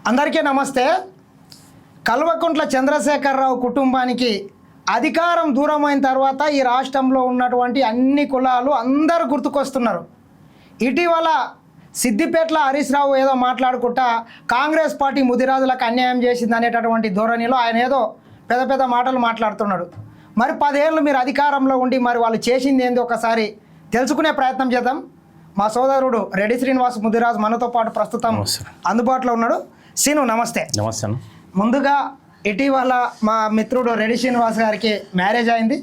అందరికీ నమస్తే. కల్వకుంట్ల చంద్రశేఖరరావు కుటుంబానికి అధికారం దూరమైన తర్వాత ఈ రాష్ట్రంలో ఉన్నటువంటి అన్ని కులాలు అందరూ గుర్తుకొస్తున్నారు. ఇటీవల సిద్దిపేటలో హరీష్ రావు ఏదో మాట్లాడుకుంటా కాంగ్రెస్ పార్టీ ముదిరాజులకు అన్యాయం చేసింది అనేటటువంటి ధోరణిలో ఆయన ఏదో పెద్ద పెద్ద మాటలు మాట్లాడుతున్నాడు. మరి 10 ఏళ్ళు మీరు అధికారంలో ఉండి మరి వాళ్ళు చేసింది ఏంది ఒకసారి తెలుసుకునే ప్రయత్నం చేద్దాం. మా సోదరుడు రెడ్డి శ్రీనివాస్ ముదిరాజు మనతో పాటు ప్రస్తుతం అందుబాటులో ఉన్నాడు. సీను నమస్తే. నమస్తే. ముందుగా ఇటీవల మా మిత్రుడు రెడ్డి శ్రీనివాస్ గారికి మ్యారేజ్ అయింది.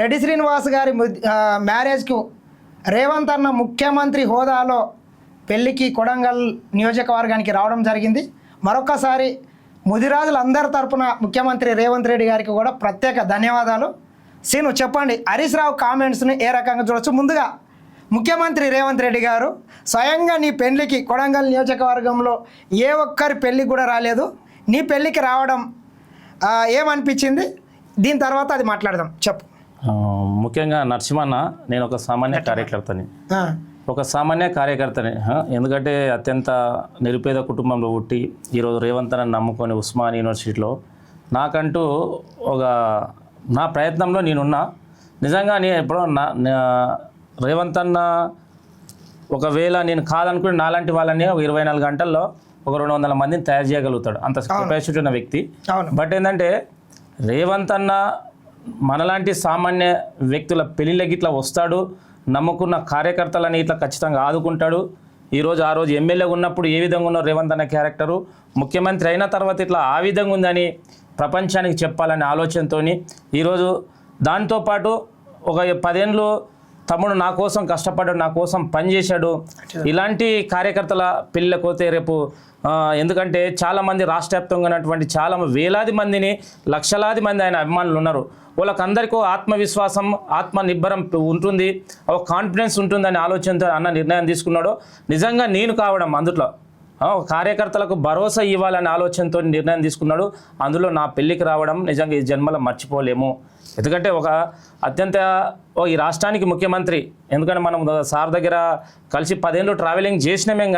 రెడ్డి శ్రీనివాస్ గారి మ్యారేజ్కు రేవంత్ అన్న ముఖ్యమంత్రి హోదాలో పెళ్లికి కొడంగల్ నియోజకవర్గానికి రావడం జరిగింది. మరొకసారి ముదిరాజులందరి తరపున ముఖ్యమంత్రి రేవంత్ రెడ్డి గారికి కూడా ప్రత్యేక ధన్యవాదాలు. సీను చెప్పండి, హరీష్ రావు కామెంట్స్ని ఏ రకంగా చూడొచ్చు? ముందుగా ముఖ్యమంత్రి రేవంత్ రెడ్డి గారు స్వయంగా నీ పెళ్లికి కొడంగల్ నియోజకవర్గంలో ఏ ఒక్కరి పెళ్ళి కూడా రాలేదు, నీ పెళ్ళికి రావడం ఏమనిపించింది? దీని తర్వాత అది మాట్లాడదాం. చెప్పు. ముఖ్యంగా నరసింహన్న, నేను ఒక సామాన్య కార్యకర్తని. ఎందుకంటే అత్యంత నిరుపేద కుటుంబంలో పుట్టి ఈరోజు రేవంత్ అన్న నమ్ముకొని ఉస్మానియా యూనివర్సిటీలో నాకంటూ ఒక నా ప్రయత్నంలో నేనున్నా. నిజంగా నేను ఎప్పుడో రేవంత్ అన్న ఒకవేళ నేను కాదనుకుని నాలాంటి వాళ్ళని ఒక 24 గంటల్లో ఒక 200 మందిని తయారు చేయగలుగుతాడు, అంత కెపాసిటీ ఉన్న వ్యక్తి. బట్ ఏంటంటే రేవంత్ అన్న మనలాంటి సామాన్య వ్యక్తుల పెళ్ళిళ్ళకి ఇట్లా వస్తాడు, నమ్ముకున్న కార్యకర్తలని ఇట్లా ఖచ్చితంగా ఆదుకుంటాడు. ఆ రోజు ఎమ్మెల్యేగా ఉన్నప్పుడు ఏ విధంగా ఉన్న రేవంత్ అన్న క్యారెక్టరు, ముఖ్యమంత్రి అయిన తర్వాత ఇట్లా ఆ విధంగా ఉందని ప్రపంచానికి చెప్పాలనే ఆలోచనతో ఈరోజు దాంతోపాటు ఒక 10 ఏళ్ళు తమ్ముడు నా కోసం కష్టపడ్డాడు, నా కోసం పనిచేశాడు. ఇలాంటి కార్యకర్తల పెళ్ళిళ్ళకి పోతే రేపు ఎందుకంటే చాలామంది రాష్ట్ర వ్యాప్తంగా ఉన్నటువంటి చాలా వేలాది మందిని, లక్షలాది మంది ఆయన అభిమానులు ఉన్నారు. వాళ్ళకందరికీ ఆత్మవిశ్వాసం, ఆత్మనిర్భరం ఉంటుంది, ఒక కాన్ఫిడెన్స్ ఉంటుందనే ఆలోచనతో అన్న నిర్ణయం తీసుకున్నాడు. నిజంగా నేను కావడం అందులో కార్యకర్తలకు భరోసా ఇవ్వాలనే ఆలోచనతో నిర్ణయం తీసుకున్నాడు. అందులో నా పెళ్ళికి రావడం నిజంగా ఈ జన్మలో మర్చిపోలేము. ఎందుకంటే ఒక అత్యంత ఈ రాష్ట్రానికి ముఖ్యమంత్రి, ఎందుకంటే మనం సార్ దగ్గర కలిసి 10 ఏళ్ళు ట్రావెలింగ్ చేసినామేం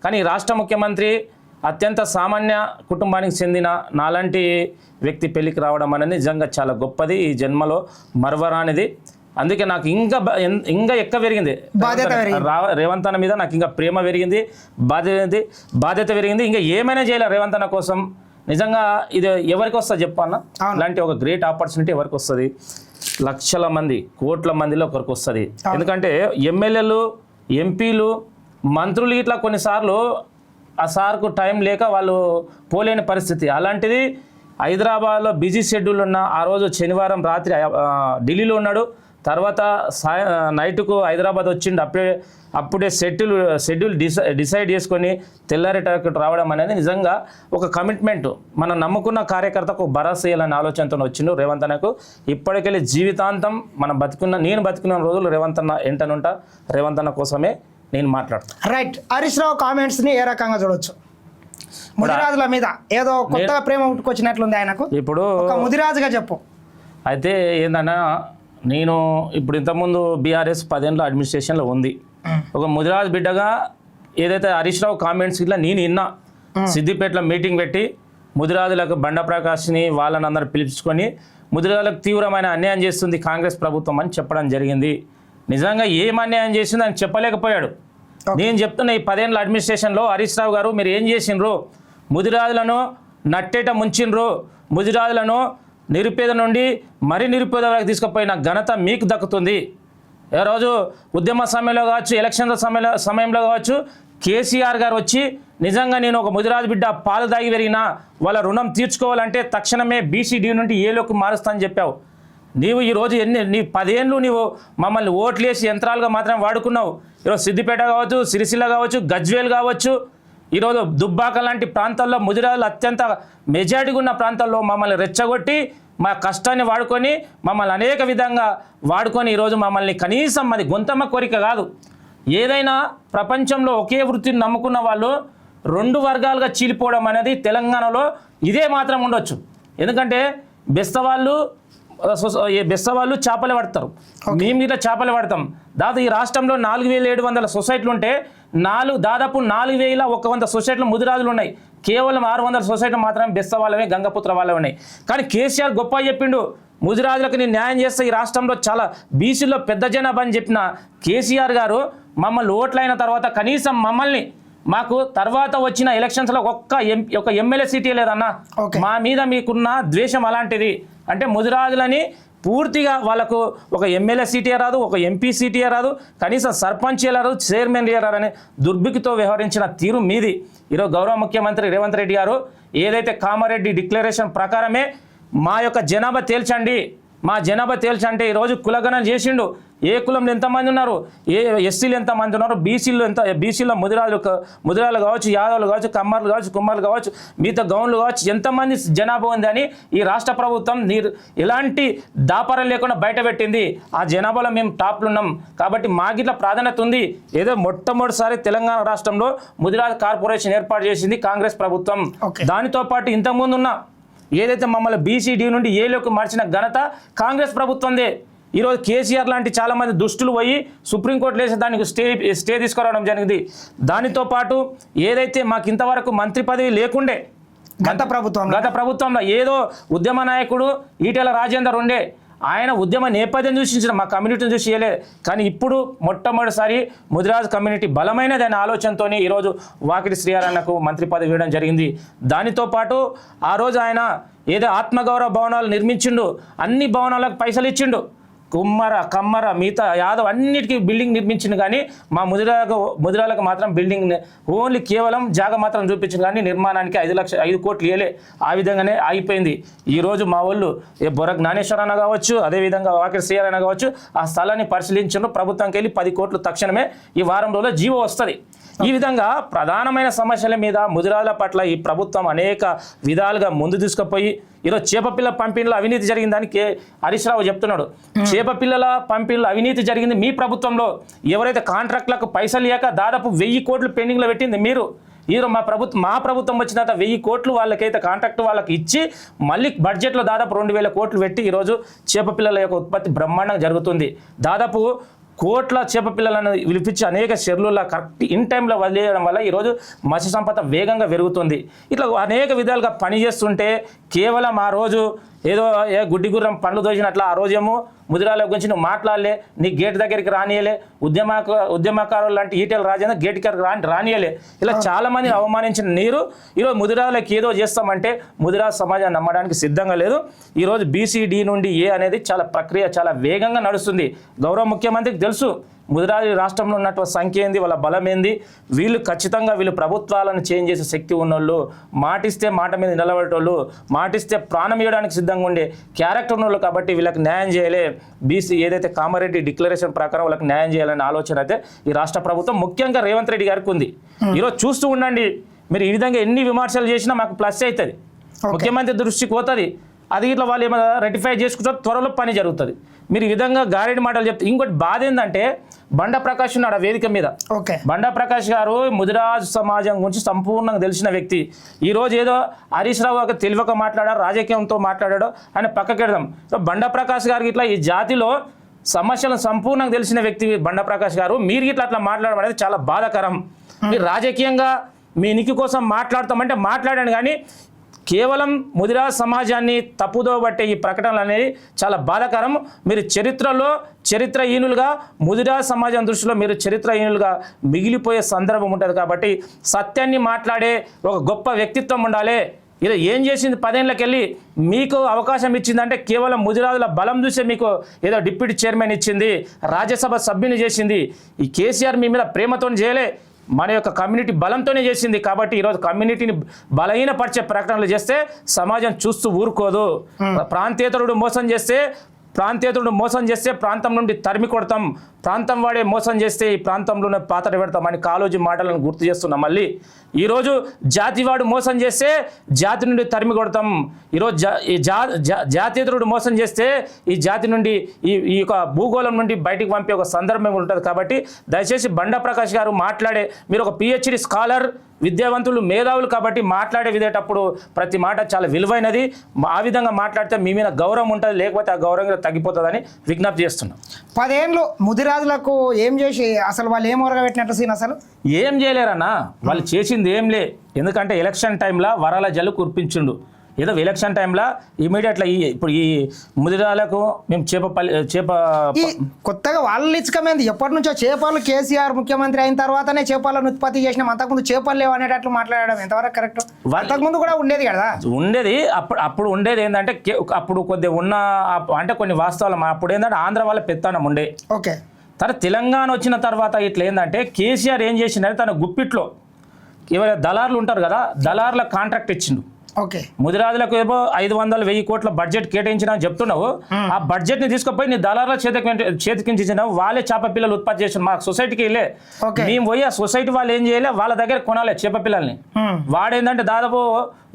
కానీ ఈ రాష్ట్ర ముఖ్యమంత్రి అత్యంత సామాన్య కుటుంబానికి చెందిన నాలాంటి వ్యక్తి పెళ్ళికి రావడం అనేది నిజంగా చాలా గొప్పది, ఈ జన్మలో మరవరానిది. అందుకే నాకు ఇంకా ఎక్కువ పెరిగింది రేవంత్ అన్న మీద, నాకు ఇంకా ప్రేమ పెరిగింది, బాధ్యత పెరిగింది. ఇంకా ఏమైనా చేయాలి రేవంత్ అన్న కోసం. నిజంగా ఇది ఎవరికి వస్తుంది చెప్పన్న? ఇలాంటి ఒక గ్రేట్ ఆపర్చునిటీ ఎవరికి వస్తుంది? లక్షల మంది, కోట్ల మందిలో ఒకరికి వస్తుంది. ఎందుకంటే ఎమ్మెల్యేలు, ఎంపీలు, మంత్రులు ఇట్లా కొన్నిసార్లు ఆ సార్కు టైం లేక వాళ్ళు పోలేని పరిస్థితి. అలాంటిది హైదరాబాద్లో బిజీ షెడ్యూల్ ఉన్న ఆ రోజు శనివారం రాత్రి ఢిల్లీలో ఉన్నాడు, తర్వాత నైట్కు హైదరాబాద్ వచ్చిండు. అప్పుడే షెడ్యూల్ డిసైడ్ చేసుకొని తెల్లారేటకు రావడం అనేది నిజంగా ఒక కమిట్మెంట్. మనం నమ్ముకున్న కార్యకర్తకు భరోసా చేయాలనే ఆలోచనతో వచ్చిండు రేవంత్ అన్నకు. ఇప్పటికెళ్ళి జీవితాంతం నేను బతుకున్న రోజులు రేవంత్ అన్న ఎంటనుంటా. రేవంత్ అన్న కోసమే నేను మాట్లాడతాను. రైట్. హరీష్ రావు కామెంట్స్ని ఏ రకంగా చూడొచ్చు? ముదిరాజుల మీద ఏదో కొత్తగా ప్రేమ పుట్టుకొచ్చినట్లుంది ఆయనకు. ఇప్పుడు ఒక ముదిరాజుగా చెప్పు. అయితే ఏందన్నా, నేను ఇప్పుడు ఇంతకుముందు బీఆర్ఎస్ 10 ఏళ్ళ అడ్మినిస్ట్రేషన్లో ఉంది. ఒక ముదిరాజు బిడ్డగా ఏదైతే హరీష్ రావు కామెంట్స్ ఇట్లా నేను విన్నా, సిద్దిపేటలో మీటింగ్ పెట్టి ముదిరాజులకు బండ ప్రకాష్ని వాళ్ళని అందరూ పిలుచుకొని ముదిరాజులకు తీవ్రమైన అన్యాయం చేస్తుంది కాంగ్రెస్ ప్రభుత్వం అని చెప్పడం జరిగింది. నిజంగా ఏం అన్యాయం చేసింది అని చెప్పలేకపోయాడు. నేను చెప్తున్నా, ఈ 10 ఏళ్ళ అడ్మినిస్ట్రేషన్లో హరీష్ రావు గారు మీరు ఏం చేసిండ్రు? ముదిరాజులను నట్టేట ముంచిండ్రు, ముదిరాజులను నిరుపేద నుండి మరి నిరుపేద వరకు తీసుకుపోయిన ఘనత మీకు దక్కుతుంది. ఏ రోజు ఉద్యమ సమయంలో కావచ్చు, ఎలక్షన్ల సమయంలో కావచ్చు, కేసీఆర్ గారు వచ్చి నిజంగా నేను ఒక ముదిరాజు బిడ్డ పాలు దాగి పెరిగినా వాళ్ళ రుణం తీర్చుకోవాలంటే తక్షణమే బీసీడీ నుండి ఏలోకి మారుస్తా అని చెప్పావు. నీవు ఈరోజు నీ 10 ఏళ్ళు నీవు మమ్మల్ని ఓట్లేసి యంత్రాలుగా మాత్రమే వాడుకున్నావు. ఈరోజు సిద్దిపేట కావచ్చు, సిరిసిల్ల కావచ్చు, గజ్వేల్ కావచ్చు, ఈరోజు దుబ్బాక లాంటి ప్రాంతాల్లో ముదిరాజులు అత్యంత మెజారిటీగా ఉన్న ప్రాంతాల్లో మమ్మల్ని రెచ్చగొట్టి మా కష్టాన్ని వాడుకొని మమ్మల్ని అనేక విధంగా వాడుకొని ఈరోజు మమ్మల్ని కనీసం మాది గొంతమ్మ కోరిక కాదు, ఏదైనా ప్రపంచంలో ఒకే వృత్తిని నమ్ముకున్న వాళ్ళు 2 వర్గాలుగా చీలిపోవడం అనేది తెలంగాణలో ఇదే మాత్రం ఉండొచ్చు. ఎందుకంటే బెస్తవాళ్ళు చేపలు పడతారు, మేము ఇట్లా చేపలు పడతాం. దాదాపు ఈ రాష్ట్రంలో 4700 సొసైటీలు ఉంటే దాదాపు 4,100 సొసైటీలు ముదిరాజులు ఉన్నాయి. కేవలం 600 సొసైటీలు మాత్రమే బెస్త వాళ్ళవే, గంగపుత్ర వాళ్ళవే ఉన్నాయి. కానీ కేసీఆర్ గొప్ప చెప్పిండు, ముదిరాజులకు నేను న్యాయం చేస్తే ఈ రాష్ట్రంలో చాలా బీసీలో పెద్ద జనాభా అని చెప్పిన కేసీఆర్ గారు మమ్మల్ని ఓట్లైన తర్వాత కనీసం మమ్మల్ని మాకు తర్వాత వచ్చిన ఎలక్షన్స్లో ఒక ఎమ్మెల్యే సీటే లేదన్న. మా మీద మీకున్న ద్వేషం అలాంటిది. అంటే ముదిరాజులని పూర్తిగా వాళ్ళకు ఒక ఎమ్మెల్యే సీటే రాదు, ఒక ఎంపీ సీటే రాదు, కనీసం సర్పంచ్ రాదు, చైర్మన్ రాదు అనే దుర్బికితో వ్యవహరించిన తీరు మీది. ఈరోజు గౌరవ ముఖ్యమంత్రి రేవంత్ రెడ్డి గారు ఏదైతే కామారెడ్డి డిక్లరేషన్ ప్రకారమే మా యొక్క జనాభా తేల్చండి, మా జనాభా తేల్చంటే ఈరోజు కులగణన చేసిండు. ఏ కులంలో ఎంతమంది ఉన్నారు, ఎస్సీలు ఎంతమంది ఉన్నారు, బీసీలో ముదిరాలు కావచ్చు, యాదవులు కావచ్చు, కమ్మర్లు కావచ్చు, కుమ్మర్లు కావచ్చు, మిగతా గౌన్లు కావచ్చు, ఎంతమంది జనాభా ఉంది అని ఈ రాష్ట్ర ప్రభుత్వం ఎలాంటి దాపరం లేకుండా బయట పెట్టింది. ఆ జనాభాలో మేము టాప్లు ఉన్నాం కాబట్టి మాకిట్లా ప్రాధాన్యత ఉంది. ఏదో మొట్టమొదటిసారి తెలంగాణ రాష్ట్రంలో ముదిరాజ్ కార్పొరేషన్ ఏర్పాటు చేసింది కాంగ్రెస్ ప్రభుత్వం. దానితో పాటు ఇంతకుముందు ఉన్న ఏదైతే మమ్మల్ని బీసీడీ నుండి ఏలోకి మార్చిన ఘనత కాంగ్రెస్ ప్రభుత్వందే. ఈరోజు కేసీఆర్ లాంటి చాలామంది దుష్టులు పోయి సుప్రీంకోర్టులో వేసి దానికి స్టే తీసుకురావడం జరిగింది. దానితో పాటు ఏదైతే మాకు ఇంతవరకు మంత్రి పదవి లేకుండే గత ప్రభుత్వంలో ఏదో ఉద్యమ నాయకుడు ఈటెల రాజేందర్ ఉండే, ఆయన ఉద్యమ నేపథ్యం చూసించిన మా కమ్యూనిటీని చూసి చేయలేదు. కానీ ఇప్పుడు మొట్టమొదటిసారి ముదిరాజ్ కమ్యూనిటీ బలమైనది అనే ఆలోచనతో ఈరోజు వాకిటి శ్రీహరన్నకు మంత్రి పదవి ఇవ్వడం జరిగింది. దానితో పాటు ఆ రోజు ఆయన ఏదో ఆత్మగౌరవ భవనాలు నిర్మించిండు, అన్ని భవనాలకు పైసలు ఇచ్చిండు. కమ్మర మిగతా యాదవ్ అన్నిటికీ బిల్డింగ్ నిర్మించింది. కానీ మా ముదిరాలకు మాత్రం బిల్డింగ్ ఓన్లీ కేవలం జాగ మాత్రం చూపించింది, కానీ నిర్మాణానికి 5 కోట్లు ఇవ్వలే. ఆ విధంగానే ఆగిపోయింది. ఈరోజు మా వాళ్ళు బొర్ర జ్ఞానేశ్వర అన్న కావచ్చు, అదేవిధంగా వాకిటి శ్రీహరి అన్న కావచ్చు, ఆ స్థలాన్ని పరిశీలించారు. ప్రభుత్వంకి వెళ్ళి 10 కోట్లు తక్షణమే ఈ వారం రోజుల్లో జీవో వస్తుంది. ఈ విధంగా ప్రధానమైన సమస్యల మీద ముదిరాజుల పట్ల ఈ ప్రభుత్వం అనేక విధాలుగా ముందు తీసుకుపోయి ఈరోజు చేపపిల్ల పంపిణీలో అవినీతి జరిగిందని హరీష్ రావు చెప్తున్నాడు. చేపపిల్లల పంపిణీలో అవినీతి జరిగింది మీ ప్రభుత్వంలో. ఎవరైతే కాంట్రాక్టులకు పైసలు లేక దాదాపు 1000 కోట్లు పెండింగ్లో పెట్టింది మీరు. ఈరోజు మా ప్రభుత్వం వచ్చిన తర్వాత 1000 కోట్లు వాళ్ళకైతే కాంట్రాక్ట్ వాళ్ళకి ఇచ్చి మళ్ళీ బడ్జెట్లో దాదాపు 2000 కోట్లు పెట్టి ఈరోజు చేపపిల్లల యొక్క ఉత్పత్తి బ్రహ్మాండంగా జరుగుతుంది. దాదాపు కోట్ల చేపపిల్లలను విలిపించి అనేక చెర్లులా కరెక్ట్ ఇన్ టైంలో వదిలేయడం వల్ల ఈరోజు మత్స్య సంపద వేగంగా పెరుగుతుంది. ఇట్లా అనేక విధాలుగా పనిచేస్తుంటే కేవలం ఆ రోజు ఏదో గుడ్డి గుర్రం పండ్లు దోచినట్ల ఆ రోజేమో ముదిరాల గురించి నువ్వు మాట్లాడలే, నీ గేట్ దగ్గరికి రానియలే, ఉద్యమకారులు లాంటి ఈటెల రాజేంద్ర గేట్ దగ్గరికి రానియలే. ఇలా చాలామంది అవమానించిన నీరు ఈరోజు ముదిరాలకు ఏదో చేస్తామంటే ముదిరాజు సమాజాన్ని నమ్మడానికి సిద్ధంగా లేదు. ఈరోజు బీసీడీ నుండి ఏ అనేది ప్రక్రియ చాలా వేగంగా నడుస్తుంది. గౌరవ ముఖ్యమంత్రికి తెలుసు ముదిరాజు రాష్ట్రంలో ఉన్నటువంటి సంఖ్య ఏంది, వాళ్ళ బలం ఏంది. ఖచ్చితంగా వీళ్ళు ప్రభుత్వాలను చేంజ్ చేసే శక్తి ఉన్నోళ్ళు, మాటిస్తే మాట మీద నిలబడేటోళ్ళు, మాటిస్తే ప్రాణం ఇవ్వడానికి సిద్ధంగా ఉండే క్యారెక్టర్ ఉన్నోళ్ళు. కాబట్టి వీళ్ళకి న్యాయం చేయలే. బీసీ ఏదైతే కామారెడ్డి డిక్లరేషన్ ప్రకారం వాళ్ళకి న్యాయం చేయాలనే ఆలోచన అయితే ఈ రాష్ట్ర ప్రభుత్వం ముఖ్యంగా రేవంత్ రెడ్డి గారికి ఉంది. ఈరోజు చూస్తూ ఉండండి, మీరు ఈ విధంగా ఎన్ని విమర్శలు చేసినా మాకు ప్లస్ అవుతుంది, ముఖ్యమంత్రి దృష్టికి పోతుంది. అది ఇట్లా వాళ్ళు ఏమైనా రెటిఫై చేసుకుంటారు, త్వరలో పని జరుగుతుంది. మీరు ఈ విధంగా గారెడి మాటలు చెప్తే ఇంకోటి బాధ ఏంటంటే బండా ప్రకాష్ ఉన్నాడు ఆ వేదిక మీద. బండా ప్రకాష్ గారు ముదిరాజు సమాజం గురించి సంపూర్ణంగా తెలిసిన వ్యక్తి. ఈరోజు ఏదో హరీష్ రావు ఒక తెలివక మాట్లాడారు, రాజకీయంతో మాట్లాడాడో ఆయన పక్కకెడదాం. సో బండా ప్రకాష్ గారికి ఇట్లా ఈ జాతిలో సమస్యలను సంపూర్ణంగా తెలిసిన వ్యక్తి బండా ప్రకాష్ గారు. మీరు ఇట్లా అట్లా మాట్లాడడం అనేది చాలా బాధాకరం. మీరు రాజకీయంగా మీ ఉనికి కోసం మాట్లాడతామంటే మాట్లాడాను, కానీ కేవలం ముదిరాజ్ సమాజాన్ని తప్పుదో బట్టే ఈ ప్రకటనలు అనేది చాలా బాధాకరం. మీరు చరిత్రహీనులుగా ముదిరాజ్ సమాజం దృష్టిలో మీరు చరిత్రహీనులుగా మిగిలిపోయే సందర్భం ఉంటుంది. కాబట్టి సత్యాన్ని మాట్లాడే ఒక గొప్ప వ్యక్తిత్వం ఉండాలి. ఇలా ఏం చేసింది 10 ఏళ్ళకెళ్ళి మీకు అవకాశం ఇచ్చిందంటే కేవలం ముదిరాజుల బలం చూసే మీకు ఏదో డిప్యూటీ చైర్మన్ ఇచ్చింది, రాజ్యసభ సభ్యుని చేసింది. ఈ కేసీఆర్ మీ మీద ప్రేమతో చేయలే, మన యొక్క కమ్యూనిటీ బలంతోనే చేసింది. కాబట్టి ఈరోజు కమ్యూనిటీని బలహీనపరిచే ప్రకటనలు చేస్తే సమాజం చూస్తూ ఊరుకోదు. ప్రాంతేతరుడు మోసం చేస్తే ప్రాంతం నుండి తరిమి కొడతాం, ప్రాంతం వాడే మోసం చేస్తే ఈ ప్రాంతంలోనే పాతట పెడతాం అని కాలోజీ మాటలను గుర్తు చేస్తున్నాం. మళ్ళీ ఈరోజు జాతివాడు మోసం చేస్తే జాతి నుండి తరిమి కొడతాం. ఈరోజు జాతీయతరుడు మోసం చేస్తే ఈ జాతి నుండి ఈ యొక్క భూగోళం నుండి బయటికి పంపే ఒక సందర్భం ఉంటుంది. కాబట్టి దయచేసి బండా ప్రకాష్ గారు మీరు ఒక PhD స్కాలర్, విద్యావంతులు మేధావులు కాబట్టి మాట్లాడే విదేటప్పుడు ప్రతి మాట చాలా విలువైనది. ఆ విధంగా మాట్లాడితే మీ మీద గౌరవం ఉంటుంది, లేకపోతే ఆ గౌరవం తగ్గిపోతుందని విజ్ఞప్తి చేస్తున్నాం. 10 ఏళ్ళు ముదిరాజులకు ఏం చేసి అసలు వాళ్ళు ఏం ఒరగబెట్టినట్టు సీన్ అసలు ఏం చేయలేరన్నా, వాళ్ళు చేసింది ఏం లే. ఎందుకంటే ఎలక్షన్ టైంలో వరాల జల్లు కురిపించిండు. ఏదో ఎలక్షన్ టైంలో ఇమీడియట్గా ఇప్పుడు ఈ ముదిరాలకు మేము చేప కొత్తగా వాళ్ళు ఇచ్చకమైంది. ఎప్పటి నుంచో చేపలు కేసీఆర్ ముఖ్యమంత్రి అయిన తర్వాతనే చేపలను ఉత్పత్తి చేసినాం, అంతకుముందు చేపలు లేవు అనేటట్లు మాట్లాడడం ఎంతవరకు కరెక్ట్? అంతకుముందు కూడా ఉండేది కదా. ఉండేది అప్పుడు ఉండేది ఏంటంటే అప్పుడు కొద్దిగా ఉన్న అంటే కొన్ని వాస్తవాలు అప్పుడు ఏంటంటే ఆంధ్ర వాళ్ళ పెత్తనం ఉండే. ఓకే. తర్వాత తెలంగాణ వచ్చిన తర్వాత ఇట్లా ఏంటంటే కేసీఆర్ ఏం చేసిందంటే తన గుప్పిట్లో ఎవరైనా దళారులు ఉంటారు కదా, దళారుల కాంట్రాక్ట్ ఇచ్చిండు. ఓకే. ముదిరాజులకు ఏమో 500-1000 కోట్ల బడ్జెట్ కేటాయించిన చెప్తున్నావు. ఆ బడ్జెట్ ని తీసుకుపోయి నీ దళారుల చేతికించిన వాళ్ళే చేప పిల్లలు ఉత్పత్తి చేసిన మా సొసైటీకి వెళ్ళే మేము పోయి ఆ సొసైటీ వాళ్ళు ఏం చేయలే, వాళ్ళ దగ్గర కొనాలి చేప పిల్లల్ని. వాడేందంటే దాదాపు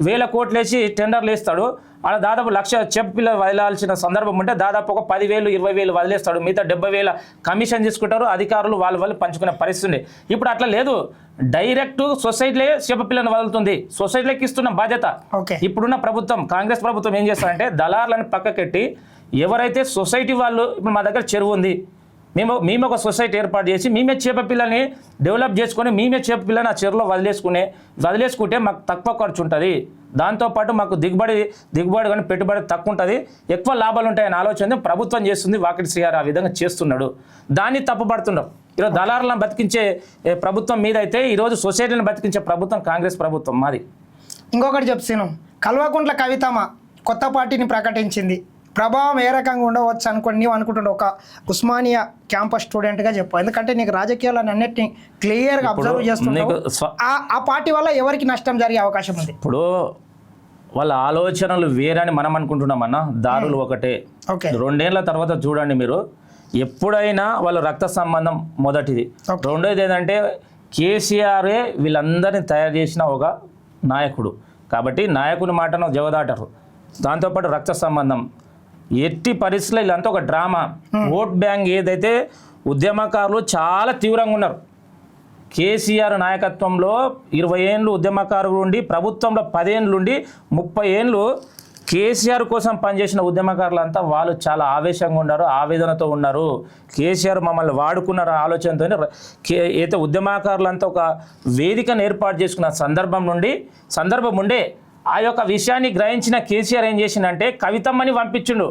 1000 కోట్లు వేసి టెండర్లు వేస్తాడు. అలా దాదాపు 1,00,000 చేప పిల్లలు వదిలాల్సిన సందర్భం ఉంటే దాదాపు ఒక 10,000, 20,000 వదిలేస్తాడు. మిగతా 70,000 కమిషన్ తీసుకుంటారు అధికారులు, వాళ్ళు పంచుకునే పరిస్థితి ఉంది. ఇప్పుడు అట్లా లేదు, డైరెక్ట్ సొసైటీలే చేప పిల్లని వదులుతుంది, సొసైటీలోకి ఇస్తున్న బాధ్యత. ఇప్పుడున్న ప్రభుత్వం కాంగ్రెస్ ప్రభుత్వం ఏం చేస్తారంటే దళారులను పక్కకెట్టి ఎవరైతే సొసైటీ వాళ్ళు ఇప్పుడు మా దగ్గర చెరువు ఉంది, మేము ఒక సొసైటీ ఏర్పాటు చేసి మేమే చేప పిల్లని డెవలప్ చేసుకొని మేమే చేప పిల్లని ఆ చెరువులో వదిలేసుకుంటే మాకు తక్కువ ఖర్చు ఉంటుంది, దాంతోపాటు మాకు దిగుబడి కానీ పెట్టుబడి తక్కువ ఉంటుంది, ఎక్కువ లాభాలు ఉంటాయని ఆలోచన ప్రభుత్వం చేస్తుంది. వాకిటి శ్రీగారు ఆ విధంగా చేస్తున్నాడు, దాన్ని తప్పుపడుతున్నాం. ఈరోజు దళారులను బతికించే ప్రభుత్వం మీద అయితే ఈరోజు సొసైటీని బతికించే ప్రభుత్వం కాంగ్రెస్ ప్రభుత్వం మాది. ఇంకొకటి చెప్తాను, కల్వకుంట్ల కవితమ్మ కొత్త పార్టీని ప్రకటించింది, ప్రభావం ఏ రకంగా ఉండవచ్చు అనుకోండి నీవు అనుకుంటుండే ఒక ఉస్మానియా క్యాంపస్ స్టూడెంట్గా చెప్పు, ఎందుకంటే నీకు రాజకీయాలను అన్నిటిని క్లియర్గా అబ్జర్వ్ చేస్తున్నావు. ఆ పార్టీ వల్ల ఎవరికి నష్టం జరిగే అవకాశం ఉంది? ఇప్పుడు వాళ్ళ ఆలోచనలు వేరని మనం అనుకుంటున్నామన్నా, దారులు ఒకటే. 2 ఏళ్ల తర్వాత చూడండి మీరు, ఎప్పుడైనా వాళ్ళ రక్త సంబంధం మొదటిది. రెండోది ఏంటంటే కేసీఆరే వీళ్ళందరినీ తయారు చేసిన ఒక నాయకుడు కాబట్టి నాయకుని మాటను జవదాటరు. దాంతోపాటు రక్త సంబంధం, ఎట్టి పరిస్థితుల్లో ఇలాంతా ఒక డ్రామా. ఓట్ బ్యాంక్ ఏదైతే ఉద్యమకారులు చాలా తీవ్రంగా ఉన్నారు. కేసీఆర్ నాయకత్వంలో 20 ఏళ్ళు ఉద్యమకారులు ఉండి, ప్రభుత్వంలో 10 ఏళ్ళు ఉండి, 30 ఏళ్ళు కేసీఆర్ కోసం పనిచేసిన ఉద్యమకారులంతా వాళ్ళు చాలా ఆవేశంగా ఉన్నారు, ఆవేదనతో ఉన్నారు. కేసీఆర్ మమ్మల్ని వాడుకున్న ఆలోచనతో అయితే ఉద్యమకారులంతా ఒక వేదికను ఏర్పాటు చేసుకున్న సందర్భం ఉండే ఆ యొక్క విషయాన్ని గ్రహించిన కేసీఆర్ ఏం చేసిందంటే కవితమ్మని పంపించిండు.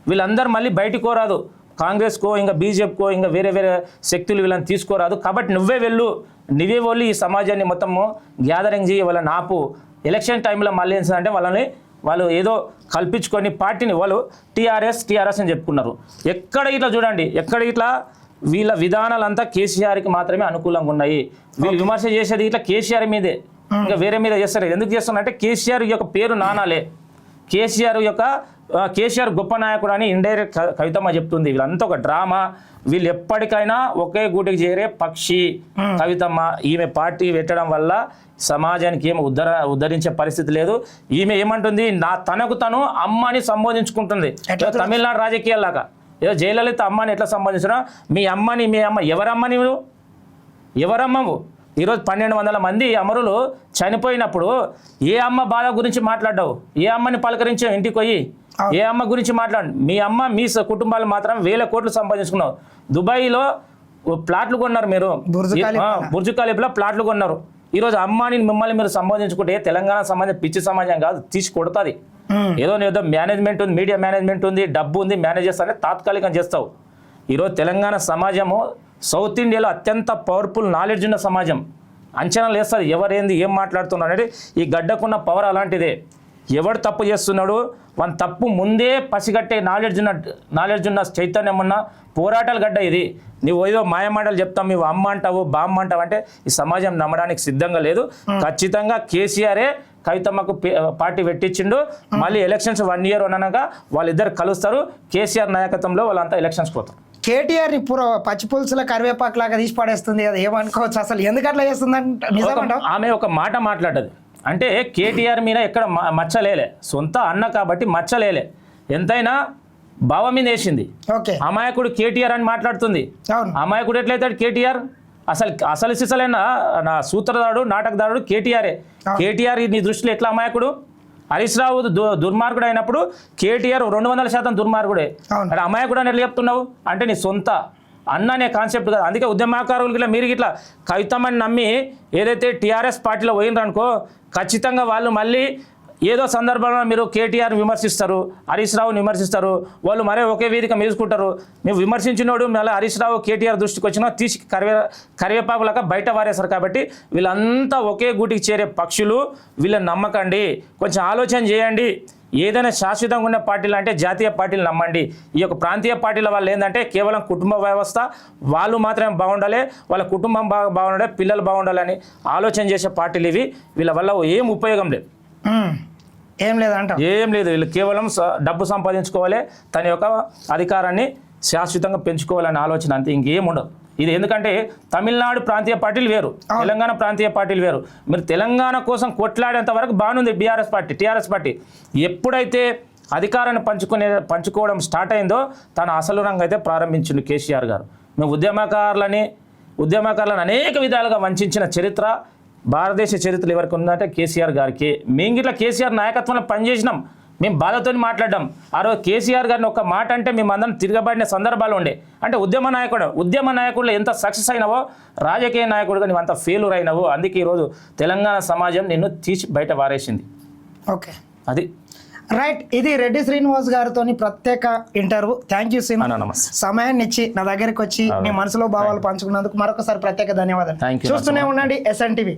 వీళ్ళందరూ మళ్ళీ బయటికి కోరాదు, కాంగ్రెస్కో ఇంకా బీజేపీకో ఇంకా వేరే శక్తులు వీళ్ళని తీసుకోరాదు, కాబట్టి నువ్వే నువ్వే వెళ్ళి ఈ సమాజాన్ని మొత్తము గ్యాదరింగ్ చేయి, వాళ్ళని ఆపు. ఎలక్షన్ టైంలో మళ్ళీ ఏంటంటే వాళ్ళు ఏదో కల్పించుకొని పార్టీని వాళ్ళు టీఆర్ఎస్ అని చెప్పుకున్నారు. ఎక్కడ ఇట్లా చూడండి, ఎక్కడ ఇట్లా వీళ్ళ విధానాలంతా కేసీఆర్కి మాత్రమే అనుకూలంగా ఉన్నాయి. వీళ్ళు విమర్శ చేసేది ఇట్లా కేసీఆర్ మీదే, ఇంకా వేరే మీద చేస్తారు. ఎందుకు చేస్తున్నారంటే కేసీఆర్ యొక్క పేరు నానాలే, కేసీఆర్ గొప్ప నాయకుడు అని ఇండైరెక్ట్ కవితమ్మ చెప్తుంది. వీళ్ళంతా ఒక డ్రామా, వీళ్ళు ఎప్పటికైనా ఒకే గూటికి చేరే పక్షి కవితమ్మ. ఈమె పార్టీ పెట్టడం వల్ల సమాజానికి ఏమి ఉద్ధరించే పరిస్థితి లేదు. ఈమె ఏమంటుంది, తనకు తను అమ్మని సంబోధించుకుంటుంది. తమిళనాడు రాజకీయాల్లాగా ఏదో జయలలిత అమ్మని ఎట్లా సంబోధించినా మీ అమ్మ ఎవరమ్మని ఎవరమ్మవు? ఈరోజు 1200 మంది అమరులు చనిపోయినప్పుడు ఏ అమ్మ బాధ గురించి మాట్లాడ్డావు? ఏ అమ్మని పలకరించావు ఇంటికి పోయి? ఏ అమ్మ గురించి మాట్లాడు? మీ అమ్మ మీ కుటుంబాలు మాత్రం 1000 కోట్లు సంపాదించుకున్నావు. దుబాయ్లో ప్లాట్లు కొన్నారు మీరు, బుర్జ్ ఖలీఫాలో ప్లాట్లు కొన్నారు. ఈరోజు అమ్మని మిమ్మల్ని మీరు సంబోధించుకుంటే తెలంగాణ సమాజం పిచ్చి సమాజం కాదు, తీసి కొడుతుంది. ఏదో మేనేజ్మెంట్ ఉంది, మీడియా మేనేజ్మెంట్ ఉంది, డబ్బు ఉంది, మేనేజ్ చేస్తానే తాత్కాలికంగా చేస్తావు. ఈరోజు తెలంగాణ సమాజము సౌత్ ఇండియాలో అత్యంత పవర్ఫుల్ నాలెడ్జ్ ఉన్న సమాజం. అంచనాలు వేస్తుంది ఎవరేంది ఏం మాట్లాడుతున్నారు అనేది. ఈ గడ్డకున్న పవర్ అలాంటిదే. ఎవడు తప్పు చేస్తున్నాడు వన్ తప్పు ముందే పసిగట్టే నాలెడ్జ్ ఉన్న చైతన్యం ఉన్న పోరాటాల గడ్డ ఇది. నువ్వు ఏదో మాయమాటలు చెప్తావు, నువ్వు అమ్మ అంటావు బామ్మ అంటావు అంటే ఈ సమాజం నమ్మడానికి సిద్ధంగా లేదు. ఖచ్చితంగా కేసీఆరే కవితమ్మకు పార్టీ పెట్టించిండు. మళ్ళీ ఎలక్షన్స్ 1 year అనగా వాళ్ళిద్దరు కలుస్తారు. కేసీఆర్ నాయకత్వంలో వాళ్ళంతా ఎలక్షన్స్ పోతారు. కేటీఆర్ని పచ్చి పులుసుల కరివేపాకు లాగా తీసి పడేస్తుంది కదా, ఏమనుకోవచ్చు అసలు? ఎందుకు అట్లా చేస్తుందంటే ఆమె ఒక మాట మాట్లాడదు అంటే కేటీఆర్ మీద ఎక్కడ మచ్చలేలే, సొంత అన్న కాబట్టి మచ్చలేలే, ఎంతైనా బావ మీద వేసింది. అమాయకుడు కేటీఆర్ అని మాట్లాడుతుంది. అమాయకుడు ఎట్లయితాడు కేటీఆర్? అసలు సిసలైన నా సూత్రధారుడు నాటకదారుడు కేటీఆరే. కేటీఆర్ నీ దృష్టిలో ఎట్లా అమాయకుడు? హరీష్ రావు దుర్మార్గుడు అయినప్పుడు కేటీఆర్ 200% దుర్మార్గుడే. అంటే అమాయకుడు అని ఎట్లా చెప్తున్నావు? అంటే నీ సొంత అన్న అనే కాన్సెప్ట్ కదా. అందుకే ఉద్యమకారులకి ఇట్లా మీరు ఇట్లా కవితమని నమ్మి ఏదైతే టీఆర్ఎస్ పార్టీలో పోయినరనుకో ఖచ్చితంగా వాళ్ళు మళ్ళీ ఏదో సందర్భంలో మీరు కేటీఆర్ని విమర్శిస్తారు, హరీష్ రావుని విమర్శిస్తారు, వాళ్ళు మరే ఒకే వేదిక మేసుకుంటారు. మేము విమర్శించినోడు మళ్ళీ హరీష్ రావు కేటీఆర్ దృష్టికి వచ్చినా తీసి కరివేపాకులాగా బయట వారేస్తారు. కాబట్టి వీళ్ళంతా ఒకే గూటికి చేరే పక్షులు, వీళ్ళని నమ్మకండి, కొంచెం ఆలోచన చేయండి. ఏదైనా శాశ్వతంగా ఉన్న పార్టీలు అంటే జాతీయ పార్టీలు నమ్మండి. ఈ యొక్క ప్రాంతీయ పార్టీల వాళ్ళు ఏంటంటే కేవలం కుటుంబ వ్యవస్థ, వాళ్ళు మాత్రమే బాగుండాలి, వాళ్ళ కుటుంబం బాగుండాలి, పిల్లలు బాగుండాలని ఆలోచన చేసే పార్టీలు ఇవి. వీళ్ళ వల్ల ఏం ఉపయోగం లేదు, ఏం లేదంట, ఏం లేదు. వీళ్ళు కేవలం డబ్బు సంపాదించుకోవాలి, తన యొక్క అధికారాన్ని శాశ్వతంగా పెంచుకోవాలనే ఆలోచన, అంతే, ఇంకేం ఉండదు. ఇది ఎందుకంటే తమిళనాడు ప్రాంతీయ పార్టీలు వేరు, తెలంగాణ ప్రాంతీయ పార్టీలు వేరు. మీరు తెలంగాణ కోసం కొట్లాడేంత వరకు బాగుంది టీఆర్ఎస్ పార్టీ. ఎప్పుడైతే అధికారాన్ని పంచుకోవడం స్టార్ట్ అయిందో తన అసలు రంగు అయితే ప్రారంభించిండు కేసీఆర్ గారు. మేము ఉద్యమకారులని అనేక విధాలుగా వంచిన చరిత్ర భారతదేశ చరిత్రలు ఎవరికి ఉందంటే కేసీఆర్ గారికి. మేము ఇట్లా కేసీఆర్ నాయకత్వంలో పనిచేసినాం, మేము బాధతో మాట్లాడ్డాం. ఆ రోజు కేసీఆర్ గారిని ఒక మాట అంటే మేము అందరం తిరగబడిన సందర్భాలు ఉండే. అంటే ఉద్యమ నాయకుడు ఎంత సక్సెస్ అయినావో రాజకీయ నాయకుడుగా నువ్వు అంత ఫెయిల్యూర్ అయినావు. అందుకే ఈరోజు తెలంగాణ సమాజం నిన్ను తీసి బయట వారేసింది. ఓకే, అది రైట్. ఇది రెడ్డి శ్రీనివాస్ గారితో ప్రత్యేక ఇంటర్వ్యూ. థ్యాంక్ యూ శ్రీనివాస్, నమస్తే. సమయాన్ని ఇచ్చి నా దగ్గరికి వచ్చి మీ మనసులో భావాలు పంచుకున్నందుకు మరొకసారి ప్రత్యేక ధన్యవాదాలు. Thank you. చూస్తూనే ఉండండి SN TV.